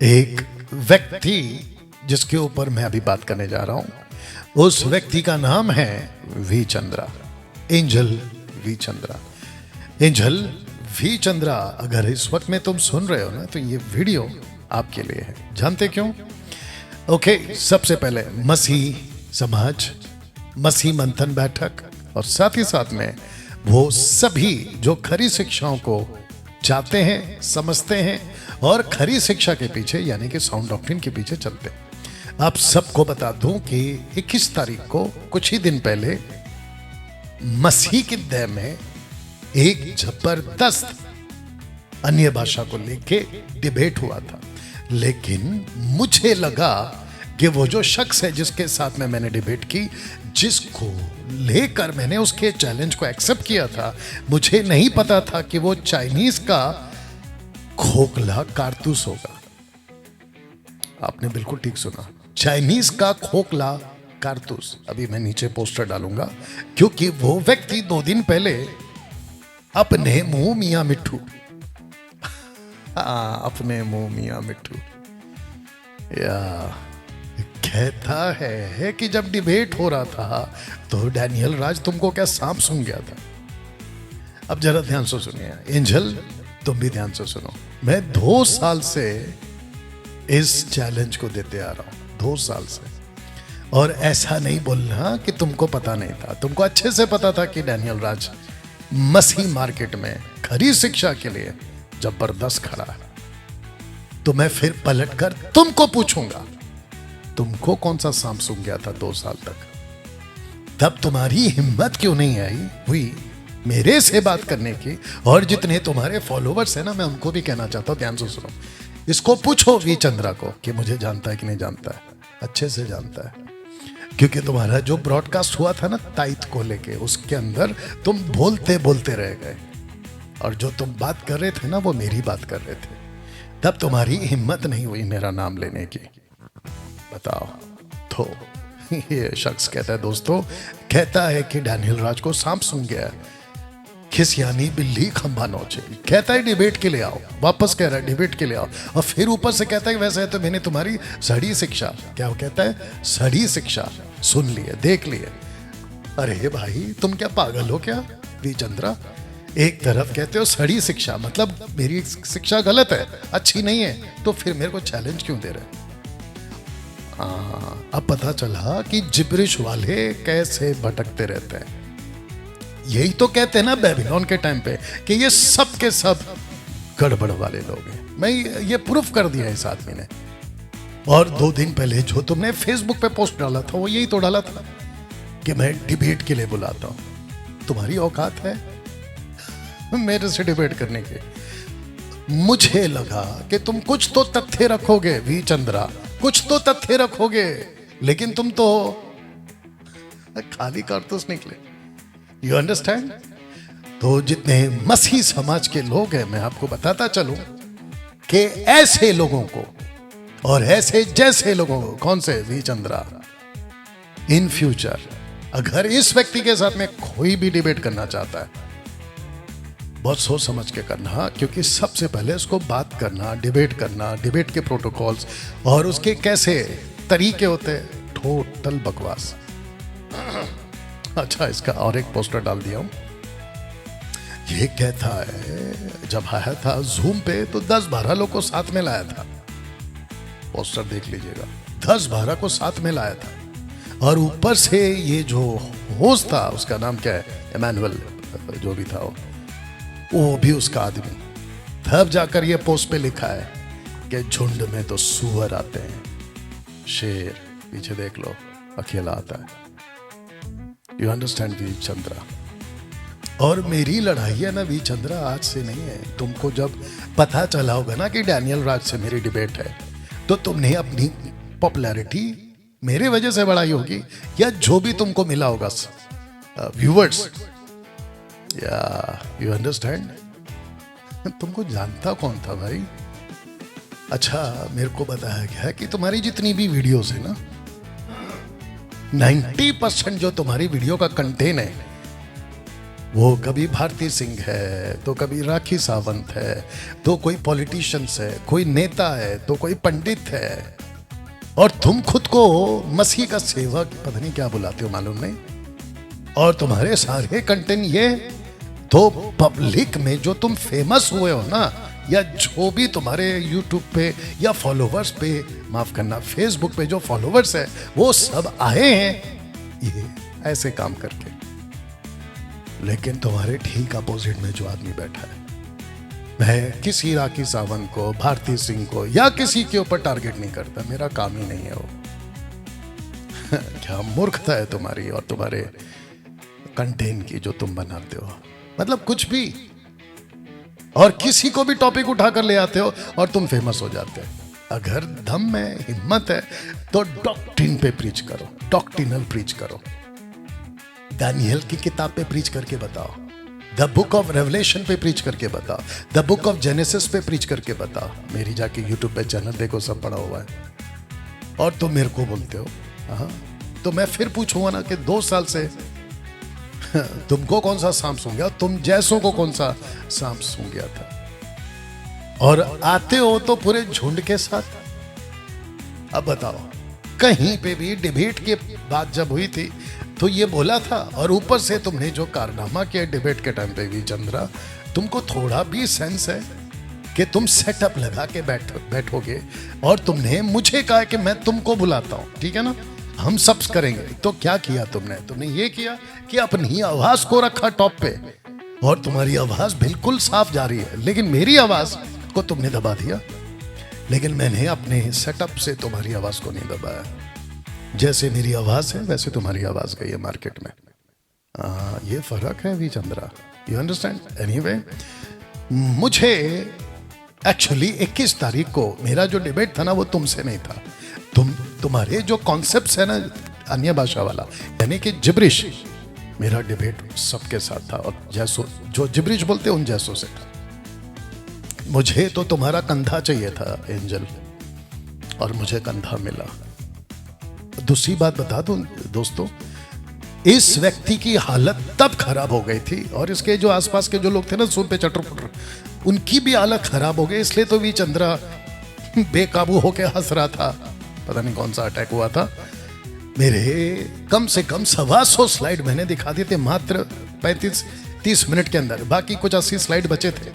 एक व्यक्ति जिसके ऊपर मैं अभी बात करने जा रहा हूं, उस व्यक्ति का नाम है V Chandra, Angel V Chandra. Angel V Chandra, अगर इस वक्त में तुम सुन रहे हो ना, तो ये वीडियो आपके लिए है। जानते क्यों? ओके, सबसे पहले मसीह समाज, मसीह मंथन बैठक और साथ ही साथ में वो सभी जो खरी शिक्षाओं को चाहते हैं, समझते हैं और खरी शिक्षा के पीछे यानी कि साउंड डॉक्ट्रिन के पीछे चलते हैं। आप सबको बता दूं कि 21 तारीख को कुछ ही दिन पहले मसीह की देह में एक जबरदस्त अन्य भाषा को लेके डिबेट हुआ था, लेकिन मुझे लगा कि वो जो शख्स है जिसके साथ में मैंने डिबेट की, जिसको लेकर मैंने उसके चैलेंज को एक्सेप्ट किया था, मुझे नहीं पता था कि वो चाइनीज का खोखला कारतूस होगा। आपने बिल्कुल ठीक सुना, चाइनीज का खोखला कारतूस। अभी मैं नीचे पोस्टर डालूंगा, क्योंकि वो व्यक्ति 2 दिन पहले अपने मुंह मियां मिट्ठू अपने मुंह मियां मिट्ठू या कहता है कि जब डिबेट हो रहा था तो डैनियल राज तुमको क्या सांप सूंघ गया था। अब जरा ध्यान से सुनिए, एंजल तुम भी ध्यान से सुनो। मैं 2 साल से इस चैलेंज को देते आ रहा हूं, 2 साल से। और ऐसा नहीं बोलना कि तुमको पता नहीं था, तुमको अच्छे से पता था कि डैनियल राज मसीह मार्केट में खरी शिक्षा के लिए जबरदस्त खड़ा है। तो मैं फिर पलटकर तुमको पूछूंगा, तुमको कौन सा सांप सूंघ गया था 2 साल तक? तब तुम्हारी हिम्मत क्यों नहीं आई हुई मेरे से बात करने की? और जितने तुम्हारे फॉलोवर्स हैं ना, मैं उनको भी कहना चाहता हूं, ध्यान से सुनो। इसको पूछो वी चंद्रा को कि मुझे जानता है कि नहीं जानता है। अच्छे से जानता है, क्योंकि तुम्हारा जो ब्रॉडकास्ट हुआ था ना ताइत को लेके, उसके अंदर तुम बोलते बोलते रह गए और जो तुम बात कर रहे थे ना, वो मेरी बात कर रहे थे। तब तुम्हारी हिम्मत नहीं हुई मेरा नाम लेने की। बताओ। तो ये शख्स कहता है, दोस्तों कहता है कि डैनियल राज को सांप सूंघ गया, खिसियानी बिल्ली खंभा नोचे। कहता है डिबेट के लिए आओ, वापस कह रहा है डिबेट के लिए आओ, और फिर ऊपर से कहता है वैसे है तो मैंने तुम्हारी सड़ी शिक्षा, क्या वो कहता है, सड़ी शिक्षा सुन लिए, देख लिए। अरे भाई तुम क्या पागल हो क्या वी चंद्रा? एक तरफ कहते हो सड़ी शिक्षा, मतलब मेरी शिक्षा गलत है, अच्छी नहीं है, तो फिर मेरे को चैलेंज क्यों दे रहे? अब पता चला कि जिब्रिश वाले कैसे भटकते रहते हैं। यही तो कहते हैं ना बेबीलोन के टाइम पे कि ये सब के सब गड़बड़ वाले लोग हैं। मैं ये प्रूफ कर दिया इस आदमी ने। और 2 दिन पहले जो तुमने फेसबुक पे पोस्ट डाला था, वो यही तो डाला था कि मैं डिबेट के लिए बुलाता हूं। तुम्हारी औकात है मेरे से डिबेट करने के? मुझे लगा कि तुम कुछ तो तथ्य रखोगे वी चंद्रा, कुछ तो तथ्य रखोगे, लेकिन तुम तो खाली कारतूस निकले। You understand? तो जितने मसीह समाज के लोग हैं, मैं आपको बताता चलूं कि ऐसे लोगों को और ऐसे जैसे लोगों को, कौन से वी चंद्रा, इन फ्यूचर अगर इस व्यक्ति के साथ में कोई भी डिबेट करना चाहता है, बहुत सोच समझ के करना, क्योंकि सबसे पहले उसको बात करना, डिबेट के प्रोटोकॉल्स और उसके कैसे तरीके होते हैं, टोटल बकवास। अच्छा, इसका और एक पोस्टर डाल दिया हूं। ये कहता है जब आया था जूम पे तो 10-12 लोग को साथ में लाया था। पोस्टर देख लीजिएगा, 10-12 को साथ में लाया था। और ऊपर से ये जो होस्ट था, उसका नाम क्या है, इमैनुअल जो भी था, वो भी उसका आदमी। तब जाकर ये पोस्ट पे लिखा है कि झुंड में तो सुअर आते हैं, शेर पीछे देख लो अकेला आता है। You understand V Chandra? और मेरी लड़ाई है ना वी चंद्रा, आज से नहीं है। तुमको जब पता चला होगा ना कि डैनियल राज से मेरी डिबेट है, तो तुमने अपनी पॉपुलैरिटी मेरे वजह से बढ़ाई होगी, या जो भी तुमको मिला होगा व्यूअर्स, या यू अंडरस्टैंड? तुमको जानता कौन था भाई? अच्छा, मेरे को बताया गया कि तुम्हारी जितनी भी वीडियोस है ना, 90% जो तुम्हारी वीडियो का कंटेंट है वो कभी भारती सिंह है, तो कभी राखी सावंत है, तो कोई पॉलिटिशियंस है, कोई नेता है, तो कोई पंडित है, और तुम खुद को मसीह का सेवक पता नहीं क्या बुलाते हो मालूम नहीं। और तुम्हारे सारे कंटेंट ये, तो पब्लिक में जो तुम फेमस हुए हो ना, या जो भी तुम्हारे यूट्यूब पे या फॉलोवर्स पे, माफ करना फेसबुक पे जो फॉलोवर्स है, वो सब आए हैं ये ऐसे काम करके। लेकिन तुम्हारे ठीक अपोजिट में जो आदमी बैठा है, मैं किसी राखी सावंत को, भारती सिंह को या किसी के ऊपर टारगेट नहीं करता, मेरा काम ही नहीं है वो। क्या मूर्खता है तुम्हारी और तुम्हारे कंटेंट की जो तुम बनाते हो, मतलब कुछ भी, और किसी को भी टॉपिक उठाकर ले आते हो और तुम फेमस हो जाते हो। अगर दम में हिम्मत है तो डॉक्ट्रिन पे प्रीच करो, डॉक्ट्रिनल प्रीच करो। दानियल की किताब पे प्रीच करके बताओ, द बुक ऑफ रेवलेशन पे प्रीच करके बताओ, द बुक ऑफ जेनेसिस पे प्रीच करके बताओ। मेरी जाके यूट्यूब पे चैनल देखो, सब पड़ा हुआ है। और तुम मेरे को बोलते हो, हाँ, तो मैं फिर पूछूंगा ना कि 2 साल से तुमको कौन सा सांप सूंघ गया, तुम जैसों को कौन सा सांप सूंघ गया था? और आते हो तो पूरे झुंड के साथ। अब बताओ, कहीं पे भी डिबेट की बात जब हुई थी तो ये बोला था, और ऊपर से तुमने जो कारनामा किया डिबेट के टाइम पे भी चंद्रा, तुमको थोड़ा भी सेंस है कि तुम सेटअप लगा के बैठोगे और तुमने मुझे कहा कि मैं तुमको बुलाता हूं, ठीक है ना, हम सब करेंगे। तो क्या किया तुमने ये किया कि अपनी आवाज को रखा टॉप पे, और तुम्हारी आवाज बिल्कुल साफ जा रही है, लेकिन मेरी आवाज को तुमने दबा दिया। लेकिन मैंने अपने सेटअप से तुम्हारी आवाज को नहीं दबाया। जैसे मेरी आवाज है वैसे तुम्हारी आवाज गई है मार्केट में। ये फर्क है V Chandra, you understand? Anyway, मुझे एक्चुअली 21 तारीख को मेरा जो डिबेट था ना, वो तुमसे नहीं था। तुम्हारे जो कॉन्सेप्ट्स है ना अन्य भाषा वाला, यानी कि जिब्रिश, मेरा डिबेट सबके साथ था, और जैसो जो जिब्रिश बोलते उन जैसों से। मुझे तो तुम्हारा कंधा चाहिए था एंजल, और मुझे कंधा मिला। दूसरी बात बता दूं दोस्तों, इस व्यक्ति की हालत तब खराब हो गई थी, और इसके जो आसपास के जो लोग थे ना सूर पे चटर पुटर, उनकी भी हालत खराब हो गई। इसलिए तो वी चंद्रा बेकाबू होके हंस रहा था, पता नहीं कौन सा अटैक हुआ था। मेरे कम से कम 125 स्लाइड मैंने दिखा दिए थे मात्र 35-30 मिनट के अंदर, बाकी कुछ 80 स्लाइड बचे थे।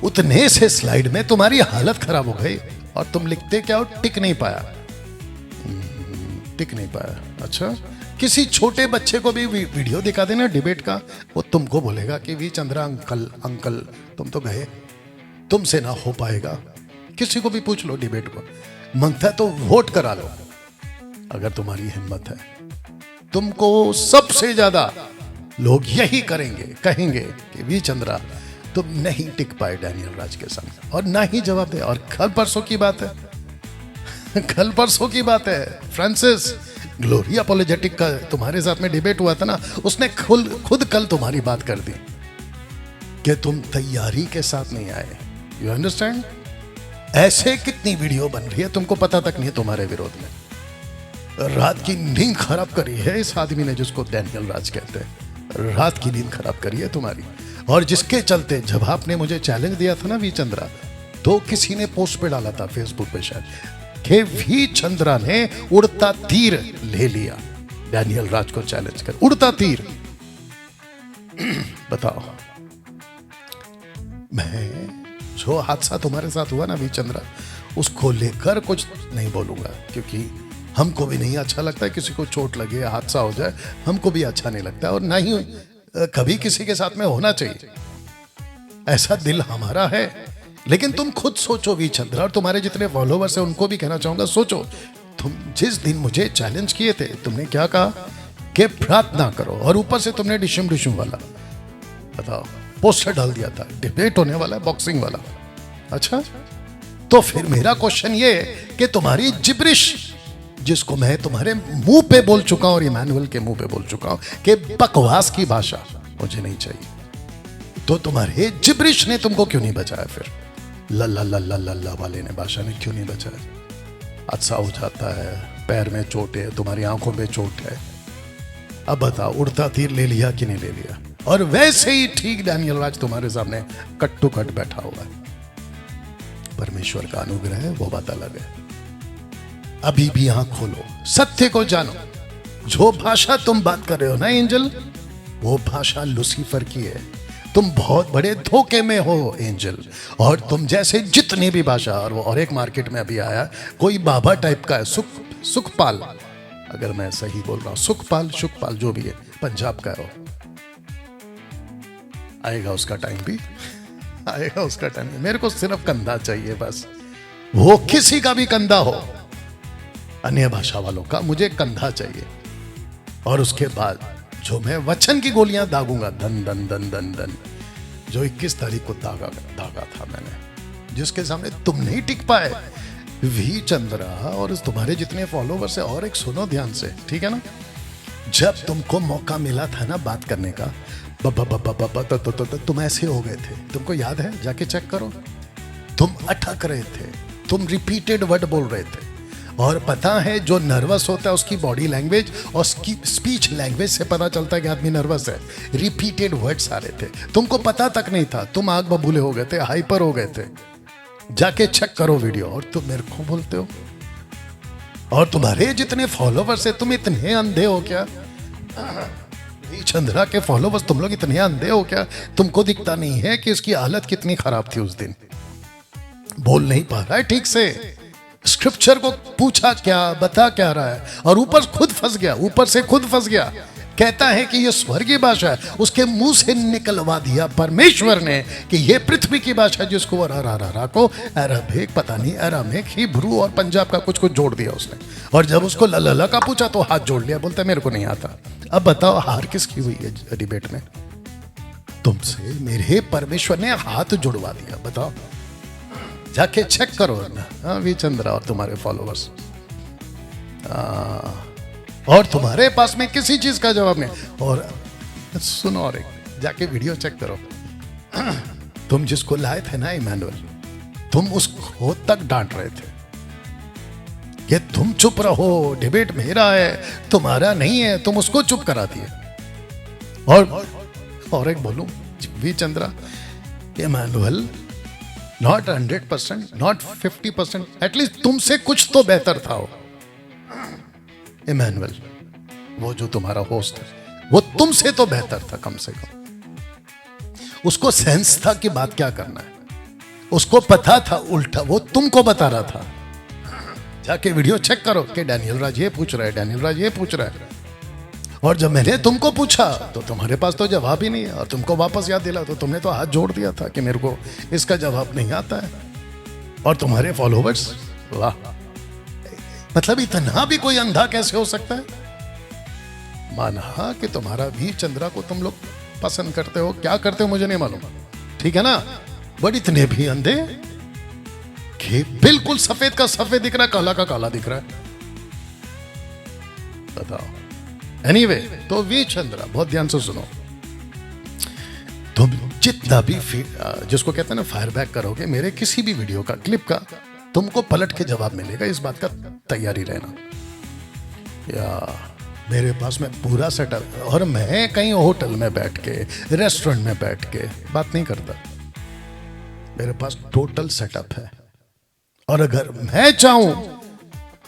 उतने से स्लाइड में तुम्हारी हालत खराब हो गई, और तुम लिखते क्या हो, टिक नहीं पाया। अच्छा, किसी छोटे बच्चे को भी वीडियो दिखा देना डिबेट का, वो तुमको बोलेगा कि वी चंद्रा अंकल तुम तो गए, तुमसे ना हो पाएगा। किसी को भी पूछ लो डिबेट को, मांगता है तो वोट करा लो। अगर तुम्हारी हिम्मत है, तुमको सबसे ज्यादा लोग यही कहेंगे कि वी चंद्रा तुम नहीं टिक पाए डैनियल राज के सामने, और ना ही जवाब दे। और कल परसों की बात है, फ्रांसिस ग्लोरी अपोलोजेटिक का तुम्हारे साथ में डिबेट हुआ था ना, उसने खुद कल तुम्हारी बात कर दी कि तुम तैयारी के साथ नहीं आए। You understand? ऐसे कितनी वीडियो बन रही है, तुमको पता तक नहीं है तुम्हारे विरोध में। रात की नींद खराब करी है इस आदमी ने, जिसको डैनियल राज कहते हैं। रात की नींद खराब करी है तुम्हारी, और जिसके चलते जब आपने मुझे चैलेंज दिया था ना वी चंद्रा, तो किसी ने पोस्ट पे डाला था फेसबुक पे शायद, कि वी चंद्रा ने उड़ता तीर ले लिया डैनियल राज को चैलेंज कर। उड़ता तीर बताओ। मैं जो हादसा तुम्हारे साथ हुआ ना वी चंद्रा, उसको लेकर कुछ नहीं बोलूंगा, क्योंकि हमको भी नहीं अच्छा लगता किसी को चोट लगे, हादसा हो जाए, हमको भी अच्छा नहीं लगता, और ना ही कभी किसी के साथ में होना चाहिए। ऐसा दिल हमारा है। लेकिन तुम खुद सोचो वी चंद्रा, और तुम्हारे जितने फॉलोवर्स हैं उनको भी कहना चाहूंगा, सोचो तुम जिस दिन मुझे चैलेंज किए थे, तुमने क्या कहा कि प्रार्थना करो, और ऊपर से तुमने डिशम वाला बताओ पोस्टर डाल दिया था, डिबेट होने वाला है, बॉक्सिंग वाला। अच्छा, तो फिर मेरा क्वेश्चन ये है कि तुम्हारी जिब्रिश, जिसको मैं तुम्हारे मुंह पे बोल चुका हूं और इमैनुअल के मुंह पे बोल चुका हूं कि बकवास की भाषा मुझे नहीं चाहिए, तो तुम्हारे जिब्रिश ने तुमको क्यों नहीं बचाया? फिर लल्ला वाले ने, भाषा ने क्यों नहीं बचाया? अच्छा हो जाता है, पैर में चोट है, तुम्हारी आंखों में चोट है। अब बताओ, उड़ता तीर ले लिया कि नहीं ले लिया? और वैसे ही ठीक डैनियल राज तुम्हारे सामने कट टू कट बैठा हुआ है। परमेश्वर का अनुग्रह है, वो बात अलग है। अभी भी आंख खोलो, सत्य को जानो। जो भाषा तुम बात कर रहे हो ना एंजल, वो भाषा लूसीफर की है। तुम बहुत बड़े धोखे में हो एंजल। और तुम जैसे जितनी भी भाषा, और एक मार्केट में अभी आया कोई बाबा टाइप का है, सुखपाल, अगर मैं सही बोल रहा हूं, सुखपाल जो भी है, पंजाब का है वो। आएगा उसका टाइम भी, आएगा उसका टाइम। मेरे को सिर्फ कंधा चाहिए बस, वो किसी का भी कंधा हो, अन्य भाषा वालों का, मुझे कंधा चाहिए। और उसके बाद जो मैं वचन की गोलियां दागूंगा, धन धन धन धन धन, जो 21 तारीख को दागा था मैंने, जिसके सामने तुम नहीं टिक पाए, वी चंद्रा और तुम्हारे जितने फॉलोवर्स है। और एक सुनो ध्यान से, ठीक है ना, जब तुमको मौका मिला था ना बात करने का, तुम ऐसे हो गए थे। तुमको याद है? जाके चेक करो। तुम अटक रहे थे, तुम रिपीटेड वर्ड बोल रहे थे। और पता है जो नर्वस होता है उसकी बॉडी लैंग्वेज और स्पीच लैंग्वेज से पता चलता है कि आदमी नर्वस है। रिपीटेड वर्ड्स आ रहे थे, तुमको पता तक नहीं था, तुम आग बबूले हो गए थे, हाइपर हो गए थे। जाके चेक करो वीडियो। और तुम मेरे को बोलते हो, और तुम्हारे जितने फॉलोवर्स है, तुम इतने अंधे हो क्या? चंद्रा के फॉलोवर्स, तुम लोग इतने अंधे हो क्या? तुमको दिखता नहीं है कि उसकी हालत कितनी खराब थी उस दिन? बोल नहीं पा रहा है ठीक से, स्क्रिप्चर को पूछा क्या, बता क्या रहा है, और ऊपर खुद फंस गया, ऊपर से खुद फंस गया। कहता है कि ये स्वर्गीय भाषा है, उसके मुंह से निकलवा दिया परमेश्वर ने कि ये पृथ्वी की भाषा, जिसको को अरबिक, पता नहीं अरामिक, हिब्रू और पंजाब का कुछ जोड़ दिया उसने। और जब उसको लला का पूछा तो हाथ जोड़ लिया, बोलता मेरे को नहीं आता। अब बताओ हार किसकी हुई है डिबेट में? तुमसे मेरे परमेश्वर ने हाथ जुड़वा दिया। बताओ, जाके चेक करो ना। वी चंद्रा और तुम्हारे फॉलोवर्स, और तुम्हारे पास में किसी चीज का जवाब नहीं। और सुनो, और एक जाके वीडियो चेक करो। तुम जिसको लाए थे ना इमैनुअल, तुम उसको तक डांट रहे थे कि तुम चुप रहो, डिबेट मेरा है, तुम्हारा नहीं है। तुम उसको चुप करा दिए। और एक बोलूं, V Chandra, Emmanuel not 100%, not 50%, at least तुमसे कुछ तो बेहतर था वो इमैनुअल। वो जो तुम्हारा होस्ट है, वो तुमसे तो बेहतर था कम से कम। उसको सेंस था कि बात क्या करना है, उसको पता था। उल्टा वो तुमको बता रहा था। जाके वीडियो चेक करो कि डैनियल राज ये पूछ रहा है, डैनियल राज ये पूछ रहा है। और जब मैंने तुमको पूछा तो तुम्हारे पास तो जवाब ही नहीं है, और तुमको वापस याद दिला तो तुमने तो हाथ जोड़ दिया था कि मेरे को इसका जवाब नहीं आता है। और तुम्हारे फॉलोवर्स, वाह, मतलब इतना भी कोई अंधा कैसे हो सकता है? माना कि तुम्हारा वी चंद्रा को तुम लोग पसंद करते हो, क्या करते हो मुझे नहीं मालूम, ठीक है ना, बट इतने भी अंधे कि बिल्कुल सफेद का सफेद दिख रहा है, काला का काला दिख रहा है। बताओ। एनीवे, तो वी चंद्रा, बहुत ध्यान से सुनो। तुम जितना भी जिसको कहते हैं ना फायर बैक करोगे मेरे किसी भी वीडियो का, क्लिप का, तुमको पलट के जवाब मिलेगा। इस बात का तैयारी रहना। या मेरे पास में पूरा सेटअप, और मैं कहीं होटल में बैठ के, रेस्टोरेंट में बैठ के बात नहीं करता। मेरे पास टोटल सेटअप है। और अगर मैं चाहूं,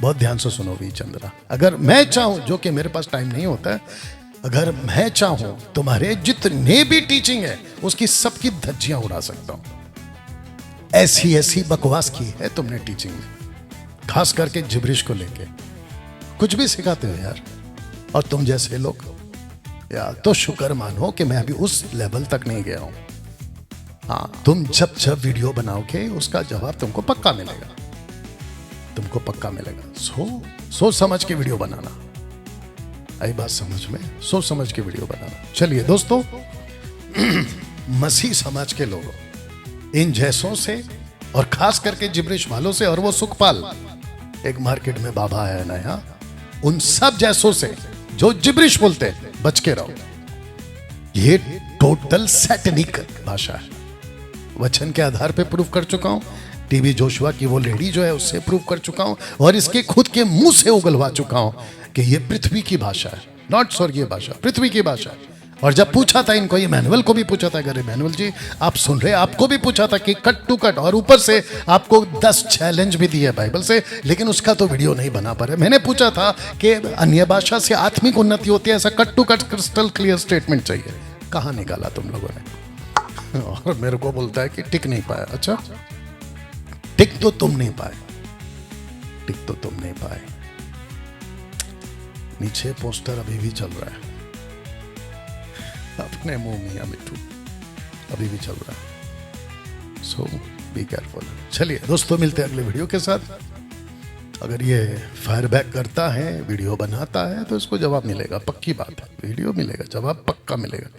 बहुत ध्यान से सुनो वी चंद्रा, अगर मैं चाहूं, जो कि मेरे पास टाइम नहीं होता है, अगर मैं चाहूं तुम्हारे जितने भी टीचिंग है उसकी सबकी धज्जियां उड़ा सकता हूं। ऐसी ऐसी बकवास की है तुमने टीचिंग में, खास करके जिब्रिश को लेके कुछ भी सिखाते हो यार। और तुम जैसे लोग यार, तो शुक्र मानो कि मैं अभी उस लेवल तक नहीं गया हूं। हाँ, तुम जब जब वीडियो बनाओगे उसका जवाब तुमको पक्का मिलेगा, तुमको पक्का मिलेगा। सोच समझ के वीडियो बनाना। आई बात समझ में? सोच समझ के वीडियो बनाना। चलिए दोस्तों, मसीह समाज के लोगों, इन जैसों से, और खास करके जिब्रिश वालों से, और वो सुखपाल, एक मार्केट में बाबा है नया, उन सब जैसों से जो जिब्रिश बोलते हैं, बच के रहो। ये टोटल सैटनिक भाषा है। वचन के आधार पे प्रूफ कर चुका हूं। टीबी जोशुआ की वो लेडी जो है उससे प्रूफ कर चुका हूं, और इसके खुद के मुंह से उगलवा चुका हूं कि ये पृथ्वी की भाषा है, नॉट स्वर्गीय भाषा, पृथ्वी की भाषा है। और जब पूछा था इनको, इमैनुअल को भी पूछा था, अगर इमैनुअल जी आप सुन रहे, आपको भी पूछा था कि कट टू कट, और ऊपर से आपको 10 चैलेंज भी दिए बाइबल से, लेकिन उसका तो वीडियो नहीं बना पा रहे। मैंने पूछा था कि अन्य भाषा से आत्मिक उन्नति होती है, ऐसा cut to cut crystal clear statement चाहिए, कहाँ निकाला तुम लोगों ने? और मेरे को बोलता है कि टिक नहीं पाया। अच्छा, टिक तो तुम नहीं पाए, टिक तो तुम नहीं पाए। नीचे पोस्टर अभी भी चल रहा है, अपने मुंह मियां मिट्टू अभी भी चल रहा है। सो बी केयरफुल। चलिए दोस्तों, मिलते हैं अगले वीडियो के साथ। अगर ये फायर बैक करता है, वीडियो बनाता है, तो इसको जवाब मिलेगा, पक्की बात है, वीडियो मिलेगा, जवाब पक्का मिलेगा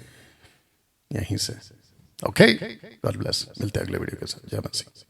यहीं से। Okay, God bless. मिलते हैं अगले वीडियो के साथ। जय मसीह।